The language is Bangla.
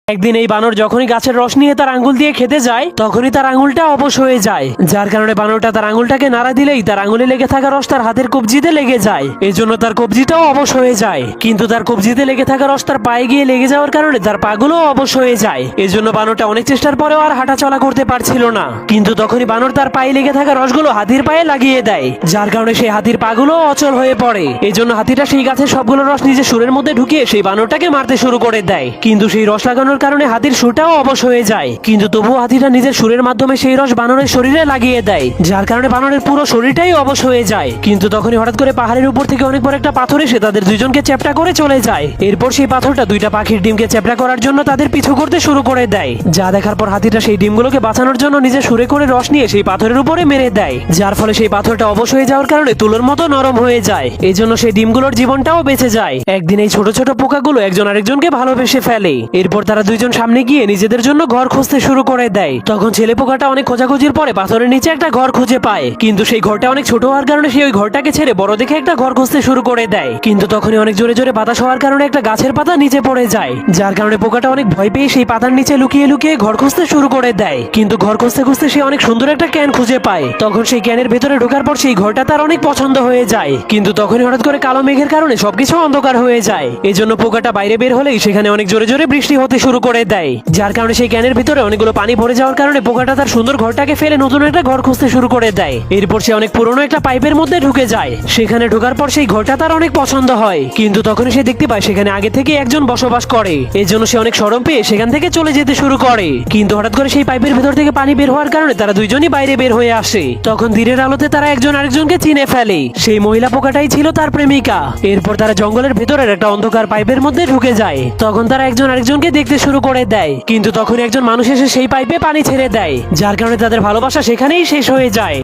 একদিন এই বানর যখনই গাছের রস নিয়ে তার আঙ্গুল দিয়ে খেতে যায় তখনই তার আঙ্গুলটা অবশ হয়ে যায়, যার কারণে বানরটা তার আঙ্গুলটাকে নাড়া দিলেই তার আঙ্গুলে লেগে থাকা রস তার হাতের কবজিতে লেগে যায়। এজন্য তার কবজিটাও অবশ হয়ে যায়। কিন্তু তার কবজিতে লেগে থাকা রস তার পায়ে গিয়ে লেগে যাওয়ার কারণে তার পাগুলো অবশ হয়ে যায়। এজন্য বানরটা অনেক চেষ্টার পরেও আর হাঁটা চলা করতে পারছিল না। কিন্তু তখনই বানর তার পায়ে লেগে থাকা রসগুলো হাতির পায়ে লাগিয়ে দেয়, যার কারণে সেই হাতির পাগুলো অচল হয়ে পড়ে। এজন্য হাতিটা সেই গাছের সবগুলো রস নিজের সুরের মধ্যে ঢুকিয়ে সেই বানরটাকে মারতে শুরু করে দেয়। কিন্তু সেই রস লাগানোর কারণে হাতির সুরটাও অবশ হয়ে যায়। কিন্তু তবুও হাতিটা নিজের সুরের মাধ্যমে সেই রস বানরের শরীরে লাগিয়ে দেয়, যার কারণে বানরের পুরো শরীরটাই অবশ হয়ে যায়। কিন্তু তখনই হঠাৎ করে পাহাড়ের উপর থেকে অনেক বড় একটা পাথর এসে তাদের দুইজনকে চ্যাপ্টা করে চলে যায়। এরপর সেই পাথরটা দুইটা পাখির ডিমকে চ্যাপ্টা করার জন্য তাদের পিছু করতে শুরু করে দেয়, যা দেখার পর হাতিটা সেই ডিমগুলোকে বাঁচানোর জন্য নিজের সুরে করে রস নিয়ে সেই পাথরের উপরে মেরে দেয়, যার ফলে সেই পাথরটা অবশ হয়ে যাওয়ার কারণে তুলোর মতো নরম হয়ে যায়। এই জন্য সেই ডিমগুলোর জীবনটাও বেঁচে যায়। একদিন এই ছোট ছোট পোকাগুলো একজন আরেকজনকে ভালোবেসে ফেলে। এরপর তারা দুইজন সামনে গিয়ে নিজেদের জন্য ঘর খুঁজতে শুরু করে দেয়। তখন ছেলে পোকাটা অনেক খোঁজাখুঁজির পরে পাথরের নিচে একটা ঘর খুঁজে পায়। কিন্তু সেই ঘরটা অনেক ছোট হওয়ার কারণে সে ওই ঘরটাকে ছেড়ে বড় দেখে একটা ঘর খুঁজতে শুরু করে দেয়। কিন্তু তখনই অনেক জোরে জোরে বাতাস হওয়ার কারণে একটা গাছের পাতা নিচে পড়ে যায়, যার কারণে পোকাটা অনেক ভয় পেয়ে সেই পাতার নিচে লুকিয়ে লুকিয়ে ঘর খুঁজতে শুরু করে দেয়। কিন্তু ঘর খুঁজতে খুঁজতে সে অনেক সুন্দর একটা ক্যান খুঁজে পায়। তখন সেই ক্যানের ভেতরে ঢোকার পর সেই ঘরটা তার অনেক পছন্দ হয়ে যায়। কিন্তু তখনই হঠাৎ করে কালো মেঘের কারণে সবকিছু অন্ধকার হয়ে যায়। এজন্য পোকাটা বাইরে বের হলেই সেখানে অনেক জোরে জোরে বৃষ্টি হতে শুরু করে দেয়, যার কারণে সেই ক্যানের ভিতরে অনেকগুলো পানি ভরে যাওয়ার কারণে পোকাটা তার সুন্দর ঘরটাকে ফেলে নতুন একটা ঘর খুঁজতে শুরু করে দেয়। এরপর সে অনেক পুরনো একটা পাইপের মধ্যে ঢুকে যায়। সেখানে ঢোকার পর সেই ঘরটা তার অনেক পছন্দ হয়। কিন্তু তখনই সে দেখতে পায় সেখানে আগে থেকে একজন বসবাস করে। এজন্য সে অনেক শরম পেয়ে সেখান থেকে চলে যেতে শুরু করে। কিন্তু হঠাৎ করে সেই পাইপের ভেতর থেকে পানি বের হওয়ার কারণে তারা দুইজনই বাইরে বের হয়ে আসে। তখন দিনের আলোতে তারা একজন আরেকজনকে চিনে ফেলে। সেই মহিলা পোকাটাই ছিল তার প্রেমিকা। এরপর তারা জঙ্গলের ভেতরের একটা অন্ধকার পাইপের মধ্যে ঢুকে যায়। তখন তারা একজন আরেকজনকে দেখতে শুরু করে দেয়। কিন্তু তখন একজন মানুষ এসে সেই পাইপে পানি ছেড়ে দেয়, যার কারণে তাদের ভালোবাসা সেখানেই শেষ হয়ে যায়।